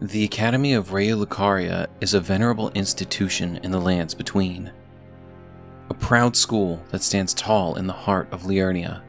The Academy of Raya Lucaria is a venerable institution in the lands between. A proud school that stands tall in the heart of Liurnia.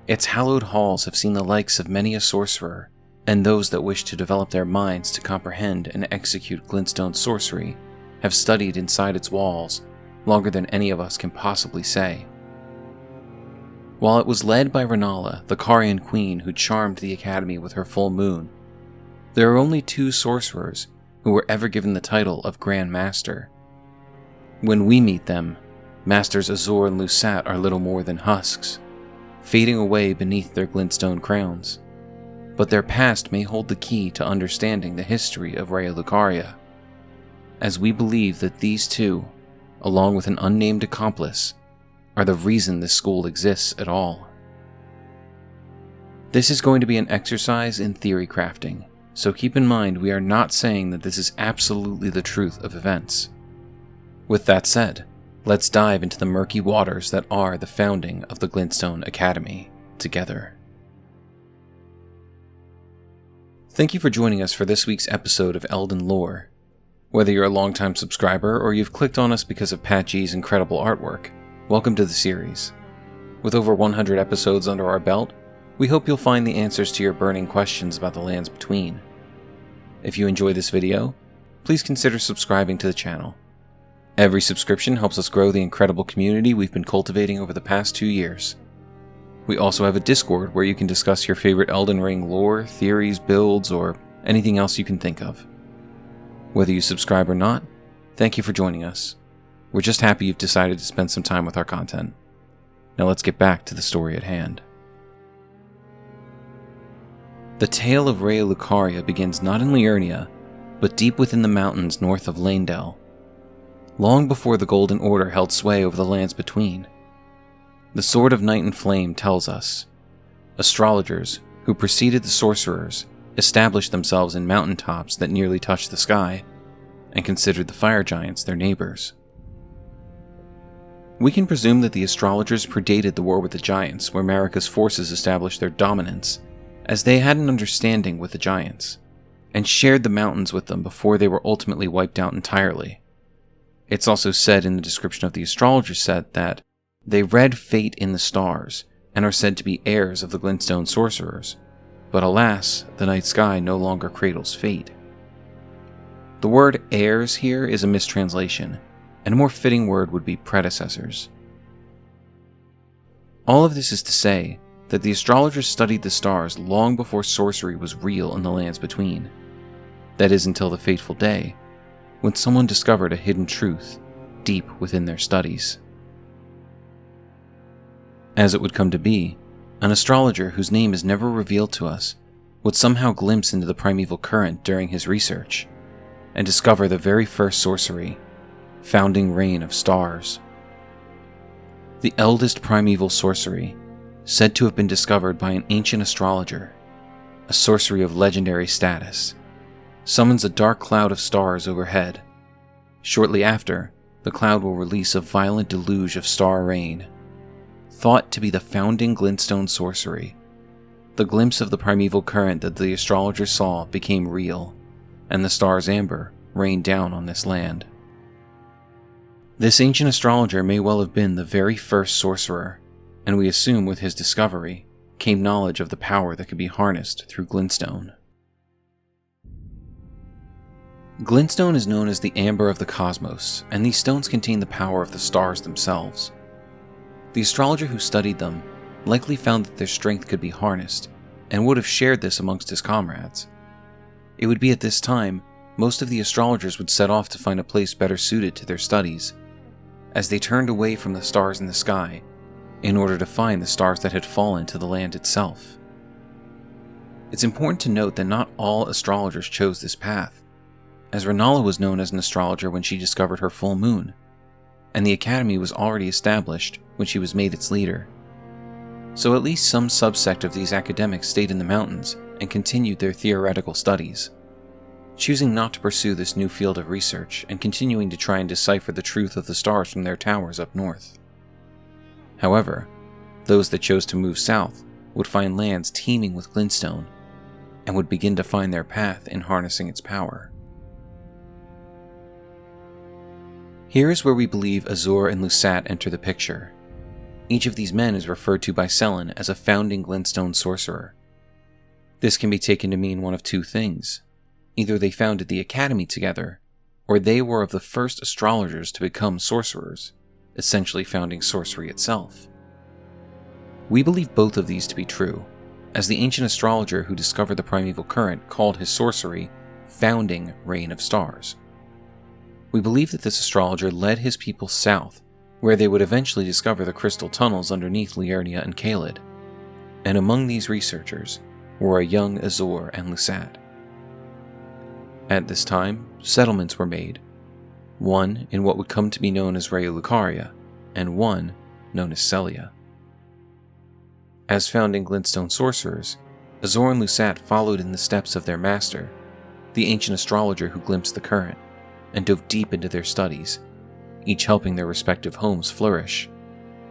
Its hallowed halls have seen the likes of many a sorcerer, and those that wish to develop their minds to comprehend and execute glintstone sorcery have studied inside its walls longer than any of us can possibly say. While it was led by Rennala, the Carian queen who charmed the Academy with her full moon, there are only two sorcerers who were ever given the title of Grand Master. When we meet them, Masters Azur and Lusat are little more than husks, fading away beneath their glintstone crowns. But their past may hold the key to understanding the history of Raya Lucaria, as we believe that these two, along with an unnamed accomplice, are the reason this school exists at all. This is going to be an exercise in theory crafting, so keep in mind we are not saying that this is absolutely the truth of events. With that said, let's dive into the murky waters that are the founding of the Glintstone Academy together. Thank you for joining us for this week's episode of Elden Lore. Whether you're a longtime subscriber or you've clicked on us because of Pat G's incredible artwork, welcome to the series. With over 100 episodes under our belt, we hope you'll find the answers to your burning questions about the lands between. If you enjoy this video, please consider subscribing to the channel. Every subscription helps us grow the incredible community we've been cultivating over the past 2 years. We also have a Discord where you can discuss your favorite Elden Ring lore, theories, builds, or anything else you can think of. Whether you subscribe or not, thank you for joining us. We're just happy you've decided to spend some time with our content. Now let's get back to the story at hand. The tale of Raya Lucaria begins not in Liurnia, but deep within the mountains north of Leyndell, long before the Golden Order held sway over the lands between. The Sword of Night and Flame tells us, astrologers who preceded the sorcerers established themselves in mountaintops that nearly touched the sky, and considered the fire giants their neighbors. We can presume that the astrologers predated the war with the giants, where Marika's forces established their dominance, as they had an understanding with the giants, and shared the mountains with them before they were ultimately wiped out entirely. It's also said in the description of the astrologer set that they read fate in the stars, and are said to be heirs of the glintstone sorcerers, but alas, the night sky no longer cradles fate. The word heirs here is a mistranslation, and a more fitting word would be predecessors. All of this is to say that the astrologers studied the stars long before sorcery was real in the lands between. That is until the fateful day, when someone discovered a hidden truth deep within their studies. As it would come to be, an astrologer whose name is never revealed to us would somehow glimpse into the primeval current during his research, and discover the very first sorcery, founding reign of stars. The eldest primeval sorcery, said to have been discovered by an ancient astrologer, a sorcery of legendary status, summons a dark cloud of stars overhead. Shortly after, the cloud will release a violent deluge of star rain. Thought to be the founding glintstone sorcery, the glimpse of the primeval current that the astrologer saw became real, and the stars amber rained down on this land. This ancient astrologer may well have been the very first sorcerer, and we assume with his discovery came knowledge of the power that could be harnessed through glintstone. Glintstone is known as the amber of the cosmos, and these stones contain the power of the stars themselves. The astrologer who studied them likely found that their strength could be harnessed, and would have shared this amongst his comrades. It would be at this time most of the astrologers would set off to find a place better suited to their studies, as they turned away from the stars in the sky in order to find the stars that had fallen to the land itself. It's important to note that not all astrologers chose this path, as Rennala was known as an astrologer when she discovered her full moon, and the Academy was already established when she was made its leader. So at least some subsect of these academics stayed in the mountains and continued their theoretical studies, choosing not to pursue this new field of research and continuing to try and decipher the truth of the stars from their towers up north. However, those that chose to move south would find lands teeming with glintstone, and would begin to find their path in harnessing its power. Here is where we believe Azur and Lusat enter the picture. Each of these men is referred to by Sellen as a founding glintstone sorcerer. This can be taken to mean one of two things. Either they founded the Academy together, or they were of the first astrologers to become sorcerers, essentially founding sorcery itself. We believe both of these to be true, as the ancient astrologer who discovered the primeval current called his sorcery Founding Rain of Stars. We believe that this astrologer led his people south, where they would eventually discover the crystal tunnels underneath Liurnia and Caelid, and among these researchers were a young Azur and Lusat. At this time, settlements were made, one in what would come to be known as Raya Lucaria, and one known as Sellia. As founding glintstone sorcerers, Azur and Lusat followed in the steps of their master, the ancient astrologer who glimpsed the current, and dove deep into their studies, each helping their respective homes flourish,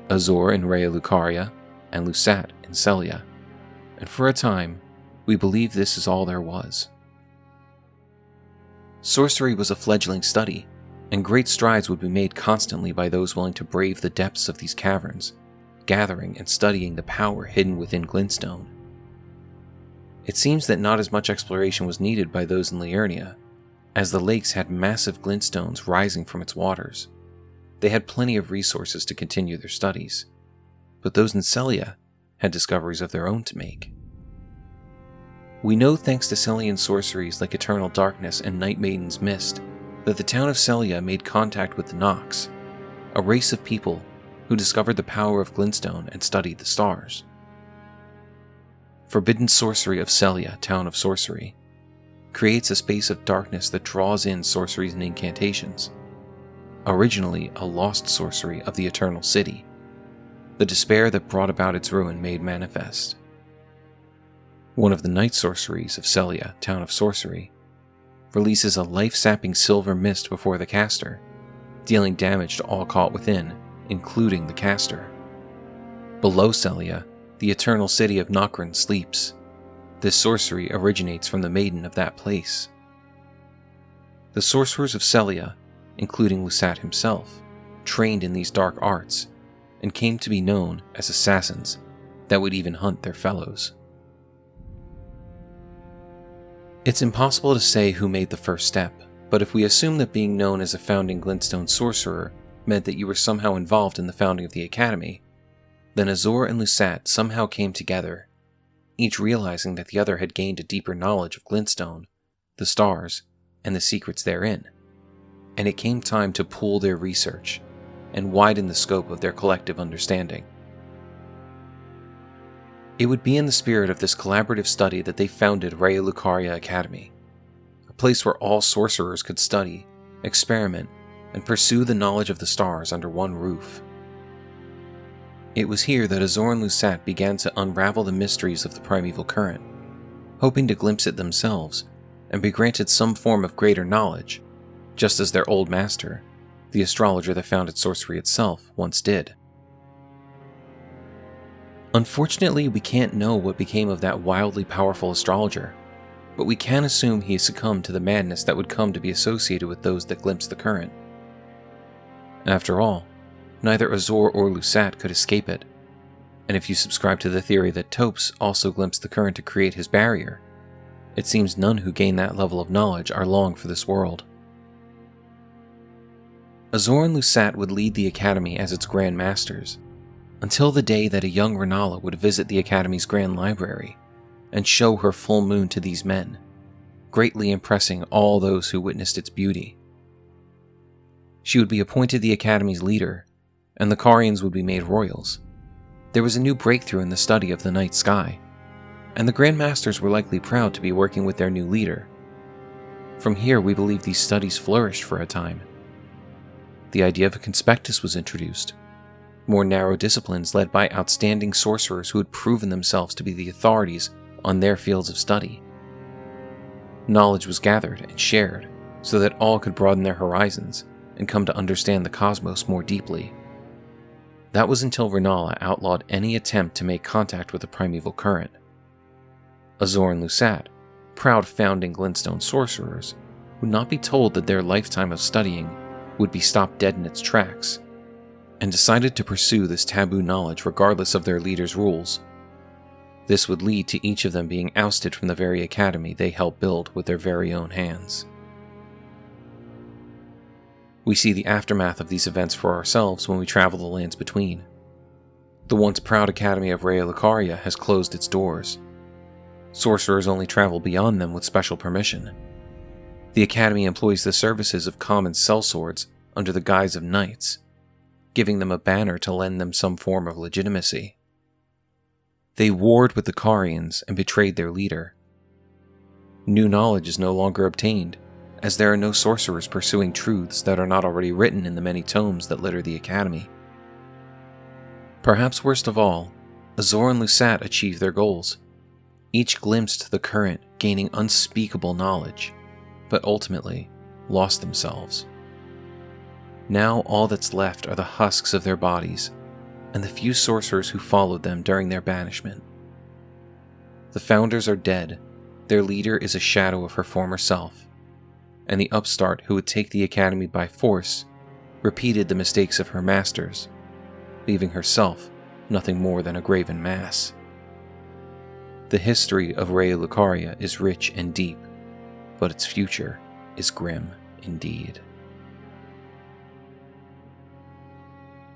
Azur in Raya Lucaria and Lusat in Sellia, and for a time, we believe this is all there was. Sorcery was a fledgling study, and great strides would be made constantly by those willing to brave the depths of these caverns, gathering and studying the power hidden within glintstone. It seems that not as much exploration was needed by those in Liurnia, as the lakes had massive glintstones rising from its waters. They had plenty of resources to continue their studies, but those in Sellia had discoveries of their own to make. We know thanks to Sellian sorceries like Eternal Darkness and Night Maiden's Mist that the town of Sellia made contact with the Nox, a race of people who discovered the power of glintstone and studied the stars. Forbidden sorcery of Sellia, town of sorcery, creates a space of darkness that draws in sorceries and incantations. Originally a lost sorcery of the Eternal City, the despair that brought about its ruin made manifest. One of the night sorceries of Sellia, town of sorcery, releases a life-sapping silver mist before the caster, dealing damage to all caught within, including the caster. Below Sellia, the Eternal City of Nokron sleeps. This sorcery originates from the maiden of that place. The sorcerers of Sellia, including Lusat himself, trained in these dark arts, and came to be known as assassins that would even hunt their fellows. It's impossible to say who made the first step, but if we assume that being known as a founding glintstone sorcerer meant that you were somehow involved in the founding of the Academy, then Azur and Lusat somehow came together, each realizing that the other had gained a deeper knowledge of glintstone, the stars, and the secrets therein, and it came time to pool their research and widen the scope of their collective understanding. It would be in the spirit of this collaborative study that they founded Raya Lucaria Academy, a place where all sorcerers could study, experiment, and pursue the knowledge of the stars under one roof. It was here that Azur and Lusat began to unravel the mysteries of the primeval current, hoping to glimpse it themselves and be granted some form of greater knowledge, just as their old master, the astrologer that founded sorcery itself, once did. Unfortunately, we can't know what became of that wildly powerful astrologer, but we can assume he succumbed to the madness that would come to be associated with those that glimpsed the current. After all, neither Azur or Lusat could escape it, and if you subscribe to the theory that Topes also glimpsed the current to create his barrier, it seems none who gain that level of knowledge are long for this world. Azur and Lusat would lead the Academy as its Grand Masters, until the day that a young Renala would visit the Academy's Grand Library and show her full moon to these men, greatly impressing all those who witnessed its beauty. She would be appointed the Academy's leader, and the Carians would be made royals. There was a new breakthrough in the study of the night sky, and the Grand Masters were likely proud to be working with their new leader. From here, we believe these studies flourished for a time. The idea of a conspectus was introduced, more narrow disciplines led by outstanding sorcerers who had proven themselves to be the authorities on their fields of study. Knowledge was gathered and shared so that all could broaden their horizons and come to understand the cosmos more deeply. That was until Renala outlawed any attempt to make contact with the primeval current. Azur and Lusat proud founding glintstone sorcerers would not be told that their lifetime of studying would be stopped dead in its tracks, and decided to pursue this taboo knowledge regardless of their leader's rules. This would lead to each of them being ousted from the very academy they helped build with their very own hands. We see the aftermath of these events for ourselves when we travel the lands between. The once proud Academy of Raya Lucaria has closed its doors. Sorcerers only travel beyond them with special permission. The Academy employs the services of common sellswords under the guise of knights, giving them a banner to lend them some form of legitimacy. They warred with the Carians and betrayed their leader. New knowledge is no longer obtained, as there are no sorcerers pursuing truths that are not already written in the many tomes that litter the Academy. Perhaps worst of all, Azor and Lusat achieved their goals. Each glimpsed the current, gaining unspeakable knowledge, but ultimately lost themselves. Now all that's left are the husks of their bodies, and the few sorcerers who followed them during their banishment. The founders are dead, their leader is a shadow of her former self, and the upstart who would take the Academy by force repeated the mistakes of her masters, leaving herself nothing more than a graven mass. The history of Raya Lucaria is rich and deep, but its future is grim indeed.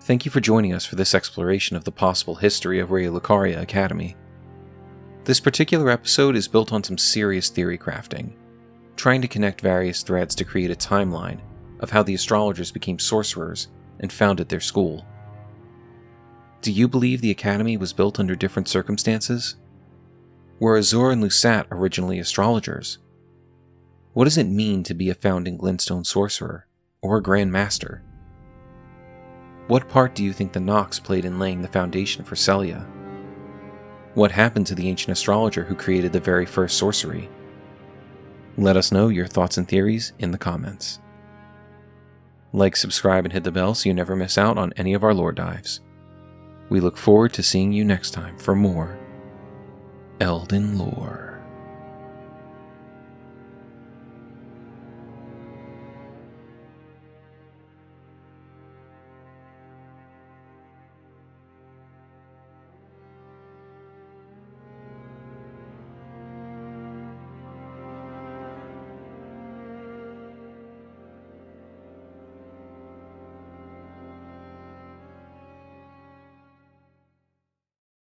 Thank you for joining us for this exploration of the possible history of Raya Lucaria Academy. This particular episode is built on some serious theory crafting, trying to connect various threads to create a timeline of how the astrologers became sorcerers and founded their school. Do you believe the Academy was built under different circumstances? Were Azor and Lusat originally astrologers? What does it mean to be a founding glintstone sorcerer, or a Grand Master? What part do you think the Nox played in laying the foundation for Sellia? What happened to the ancient astrologer who created the very first sorcery? Let us know your thoughts and theories in the comments. Like, subscribe, and hit the bell so you never miss out on any of our lore dives. We look forward to seeing you next time for more Elden Lore.